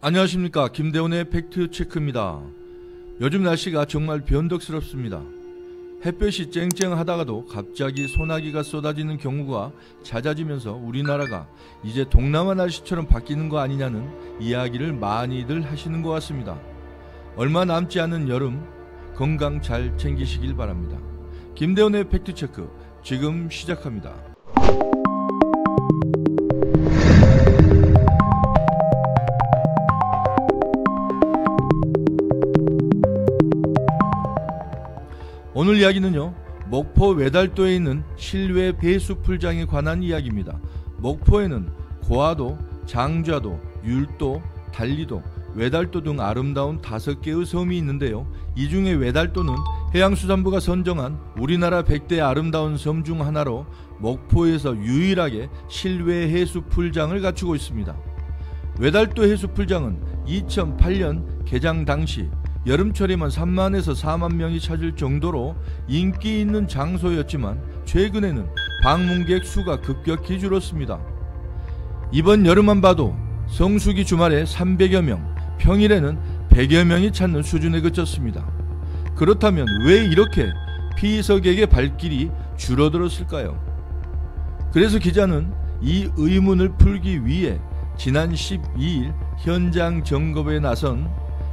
안녕하십니까, 김대훈의 팩트체크입니다. 요즘 날씨가 정말 변덕스럽습니다. 햇볕이 쨍쨍하다가도 갑자기 소나기가 쏟아지는 경우가 잦아지면서 우리나라가 이제 동남아 날씨처럼 바뀌는 거 아니냐는 이야기를 많이들 하시는 것 같습니다. 얼마 남지 않은 여름, 건강 잘 챙기시길 바랍니다. 김대훈의 팩트체크 지금 시작합니다. 오늘 이야기는요, 목포 외달도에 있는 실외 해수풀장에 관한 이야기입니다. 목포에는 고화도, 장좌도, 율도, 달리도, 외달도 등 아름다운 5개의 섬이 있는데요. 이 중에 외달도는 해양수산부가 선정한 우리나라 100대 아름다운 섬 중 하나로 목포에서 유일하게 실외 해수풀장을 갖추고 있습니다. 외달도 해수풀장은 2008년 개장 당시 여름철에만 3만에서 4만 명이 찾을 정도로 인기 있는 장소였지만 최근에는 방문객 수가 급격히 줄었습니다. 이번 여름만 봐도 성수기 주말에 300여 명, 평일에는 100여 명이 찾는 수준에 그쳤습니다. 그렇다면 왜 이렇게 피서객의 발길이 줄어들었을까요? 그래서 기자는 이 의문을 풀기 위해 지난 12일 현장 점검에 나선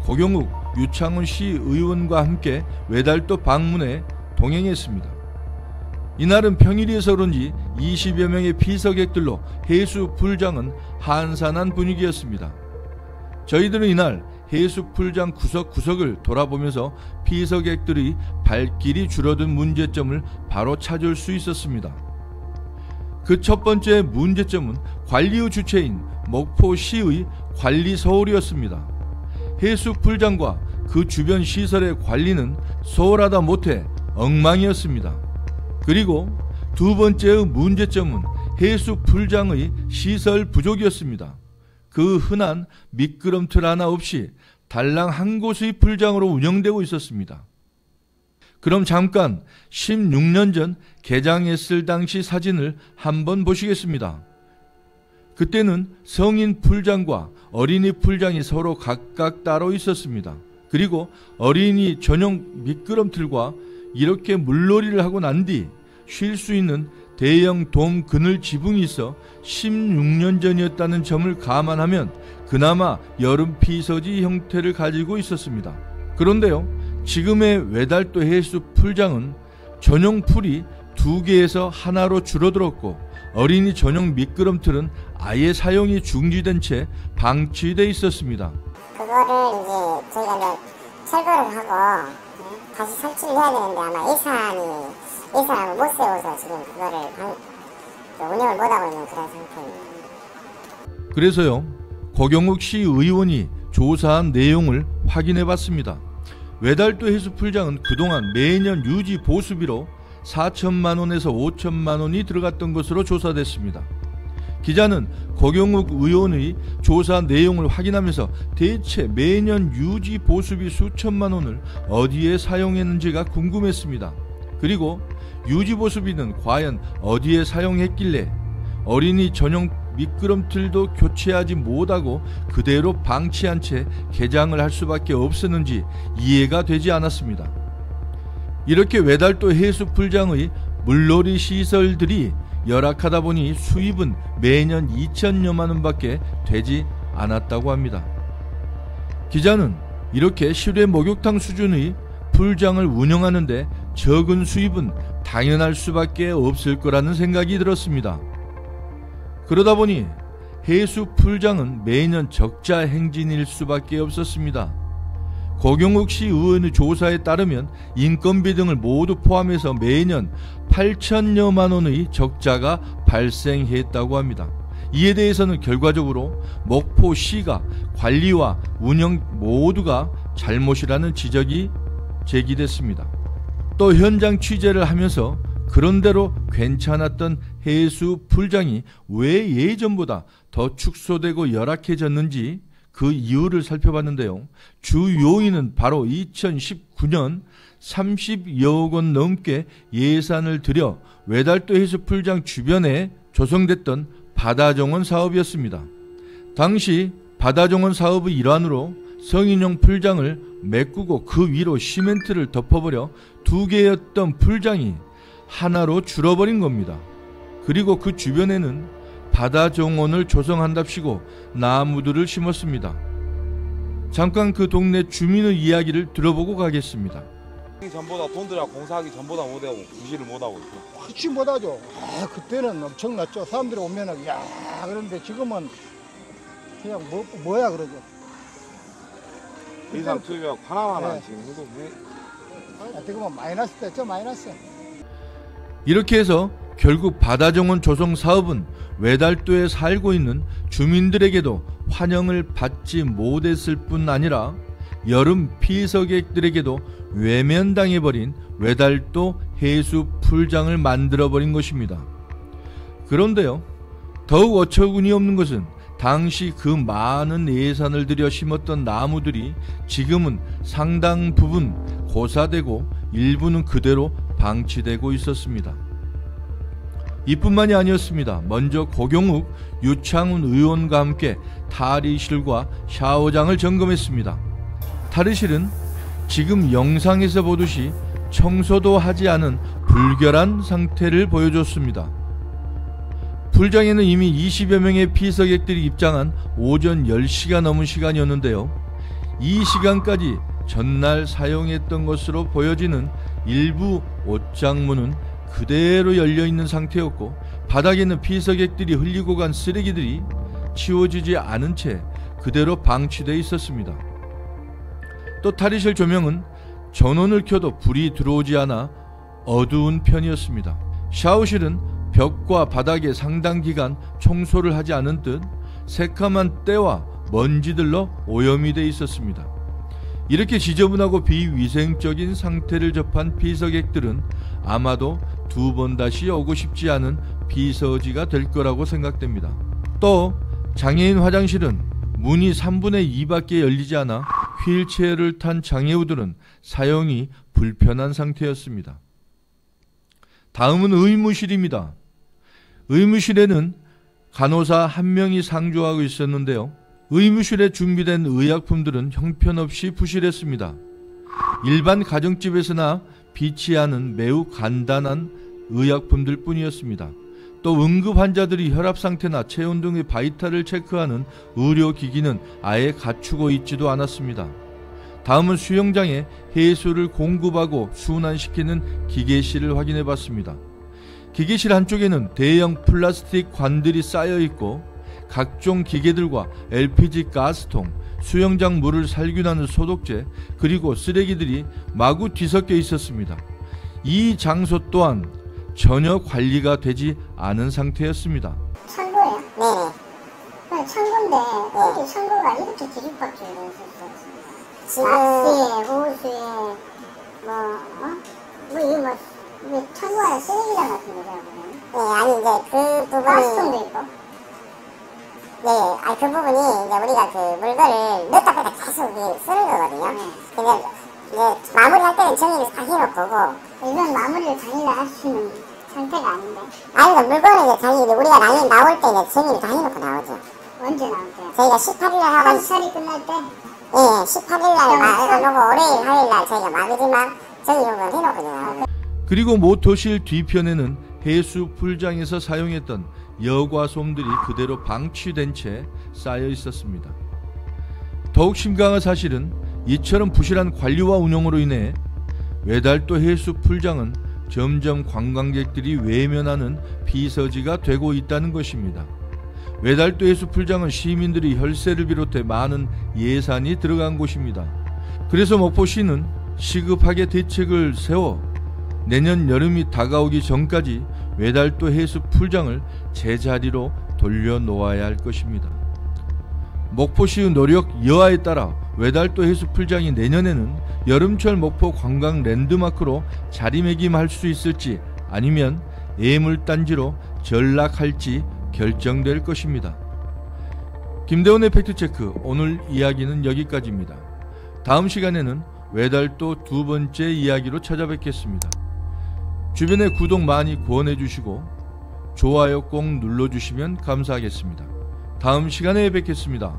고경욱 유창훈 시의원과 함께 외달도 방문에 동행했습니다. 이날은 평일이어서 그런지 20여 명의 피서객들로 해수풀장은 한산한 분위기였습니다. 저희들은 이날 해수풀장 구석구석을 돌아보면서 피서객들이 발길이 줄어든 문제점을 바로 찾을 수 있었습니다. 그 첫 번째 문제점은 관리의 주체인 목포시의 관리서울이었습니다. 해수풀장과 그 주변 시설의 관리는 소홀하다 못해 엉망이었습니다. 그리고 두 번째의 문제점은 해수풀장의 시설 부족이었습니다. 그 흔한 미끄럼틀 하나 없이 달랑 한 곳의 풀장으로 운영되고 있었습니다. 그럼 잠깐 16년 전 개장했을 당시 사진을 한번 보시겠습니다. 그때는 성인 풀장과 어린이 풀장이 서로 각각 따로 있었습니다. 그리고 어린이 전용 미끄럼틀과 이렇게 물놀이를 하고 난 뒤 쉴 수 있는 대형 돔 그늘 지붕이 있어 16년 전이었다는 점을 감안하면 그나마 여름 피서지 형태를 가지고 있었습니다. 그런데요, 지금의 외달도 해수 풀장은 전용 풀이 2개에서 하나로 줄어들었고 어린이 전용 미끄럼틀은 아예 사용이 중지된 채 방치돼 있었습니다. 그거를 이제 저희가 이제 철거를 하고 다시 설치를 해야 되는데 아마 예산을 못 세워서 지금 그거를 운영을 못하고 있는 그런 상태입니다. 그래서요, 고경욱 시의원이 조사한 내용을 확인해봤습니다. 외달도 해수풀장은 그동안 매년 유지 보수비로 4천만 원에서 5천만 원이 들어갔던 것으로 조사됐습니다. 기자는 고경욱 의원의 조사 내용을 확인하면서 대체 매년 유지 보수비 수천만 원을 어디에 사용했는지가 궁금했습니다. 그리고 유지 보수비는 과연 어디에 사용했길래 어린이 전용 미끄럼틀도 교체하지 못하고 그대로 방치한 채 개장을 할 수밖에 없었는지 이해가 되지 않았습니다. 이렇게 외달도 해수풀장의 물놀이 시설들이 열악하다 보니 수입은 매년 2천여만 원밖에 되지 않았다고 합니다. 기자는 이렇게 실외 목욕탕 수준의 풀장을 운영하는데 적은 수입은 당연할 수밖에 없을 거라는 생각이 들었습니다. 그러다 보니 해수풀장은 매년 적자 행진일 수밖에 없었습니다. 고경욱 시 의원의 조사에 따르면 인건비 등을 모두 포함해서 매년 8천여만 원의 적자가 발생했다고 합니다. 이에 대해서는 결과적으로 목포시가 관리와 운영 모두가 잘못이라는 지적이 제기됐습니다. 또 현장 취재를 하면서 그런대로 괜찮았던 해수풀장이 왜 예전보다 더 축소되고 열악해졌는지 그 이유를 살펴봤는데요. 주 요인은 바로 2019년 30여억 원 넘게 예산을 들여 외달도 해수풀장 주변에 조성됐던 바다정원 사업이었습니다. 당시 바다정원 사업의 일환으로 성인용 풀장을 메꾸고 그 위로 시멘트를 덮어버려 2개였던 풀장이 하나로 줄어버린 겁니다. 그리고 그 주변에는 바다정원을 조성한답시고 나무들을 심었습니다. 잠깐 그 동네 주민의 이야기를 들어보고 가겠습니다. 전보다 돈 들여 공사하기 전보다 못하고 부실을 못하고 있고. 훨씬 못하죠. 그때는 엄청났죠. 사람들이 오면은 야 그런데 지금은 그냥 뭐야 그러죠. 이상 투입력 하나하나 네. 지금 해도 지금은 마이너스 됐죠. 마이너스. 이렇게 해서 결국 바다정원 조성 사업은 외달도에 살고 있는 주민들에게도 환영을 받지 못했을 뿐 아니라 여름 피서객들에게도 외면당해버린 외달도 해수 풀장을 만들어버린 것입니다. 그런데요, 더욱 어처구니 없는 것은 당시 그 많은 예산을 들여 심었던 나무들이 지금은 상당 부분 고사되고 일부는 그대로 방치되고 있었습니다. 이뿐만이 아니었습니다. 먼저 고경욱, 유창훈 의원과 함께 탈의실과 샤워장을 점검했습니다. 탈의실은 지금 영상에서 보듯이 청소도 하지 않은 불결한 상태를 보여줬습니다. 풀장에는 이미 20여 명의 피서객들이 입장한 오전 10시가 넘은 시간이었는데요. 이 시간까지 전날 사용했던 것으로 보여지는 일부 옷장문은 그대로 열려있는 상태였고, 바닥에는 피서객들이 흘리고 간 쓰레기들이 치워지지 않은 채 그대로 방치되어 있었습니다. 또 탈의실 조명은 전원을 켜도 불이 들어오지 않아 어두운 편이었습니다. 샤워실은 벽과 바닥에 상당 기간 청소를 하지 않은 듯 새카만 때와 먼지들로 오염이 되어 있었습니다. 이렇게 지저분하고 비위생적인 상태를 접한 피서객들은 아마도 2번 다시 오고 싶지 않은 피서지가 될 거라고 생각됩니다. 또 장애인 화장실은 문이 3분의 2밖에 열리지 않아 휠체어를 탄 장애우들은 사용이 불편한 상태였습니다. 다음은 의무실입니다. 의무실에는 간호사 1명이 상주하고 있었는데요. 의무실에 준비된 의약품들은 형편없이 부실했습니다. 일반 가정집에서나 비치하는 매우 간단한 의약품들 뿐이었습니다. 또 응급 환자들이 혈압 상태나 체온 등의 바이탈을 체크하는 의료기기는 아예 갖추고 있지도 않았습니다. 다음은 수영장에 해수를 공급하고 순환시키는 기계실을 확인해 봤습니다. 기계실 한쪽에는 대형 플라스틱 관들이 쌓여 있고 각종 기계들과 LPG 가스통, 수영장 물을 살균하는 소독제, 그리고 쓰레기들이 마구 뒤섞여 있었습니다. 이 장소 또한 전혀 관리가 되지 않은 상태였습니다. 창고예요? 네네. 창고인데 어디 창고가 이렇게 뒤집박혀 있었어요. 낚시에, 호수에, 이게 창고에 쓰레기장 같은 거죠? 네, 아니 이제 그 부분이 가스통도 있고. 네, 그 부분이 이제 우리가 그 물건을 넣었다 뺐다 계속 쓰는 거거든요. 근데 이제 마무리할 때는 정리를 다 해놓을 거고, 이건 마무리를 당일날 할 수 있는 상태가 아닌데. 아니, 물건을 이제 당일 우리가 나올 때 이제 정리를 다 해놓고 나오죠. 언제 나올게요? 저희가 18일날 하고. 한살이 끝날 때? 예, 18일날 해놓고 월요일, 화요일날 저희가 마지막 정리용을 해놓고 나오죠. 그리고 모터실 뒤편에는 해수 풀장에서 사용했던 여과솜들이 그대로 방치된 채 쌓여 있었습니다. 더욱 심각한 사실은 이처럼 부실한 관리와 운영으로 인해 외달도 해수 풀장은 점점 관광객들이 외면하는 피서지가 되고 있다는 것입니다. 외달도 해수 풀장은 시민들이 혈세를 비롯해 많은 예산이 들어간 곳입니다. 그래서 목포시는 시급하게 대책을 세워 내년 여름이 다가오기 전까지 외달도 해수 풀장을 제자리로 돌려놓아야 할 것입니다. 목포시의 노력 여하에 따라 외달도 해수 풀장이 내년에는 여름철 목포 관광 랜드마크로 자리매김할 수 있을지 아니면 예물단지로 전락할지 결정될 것입니다. 김대원의 팩트체크, 오늘 이야기는 여기까지입니다. 다음 시간에는 외달도 2번째 이야기로 찾아뵙겠습니다. 주변에 구독 많이 권해주시고 좋아요 꼭 눌러주시면 감사하겠습니다. 다음 시간에 뵙겠습니다.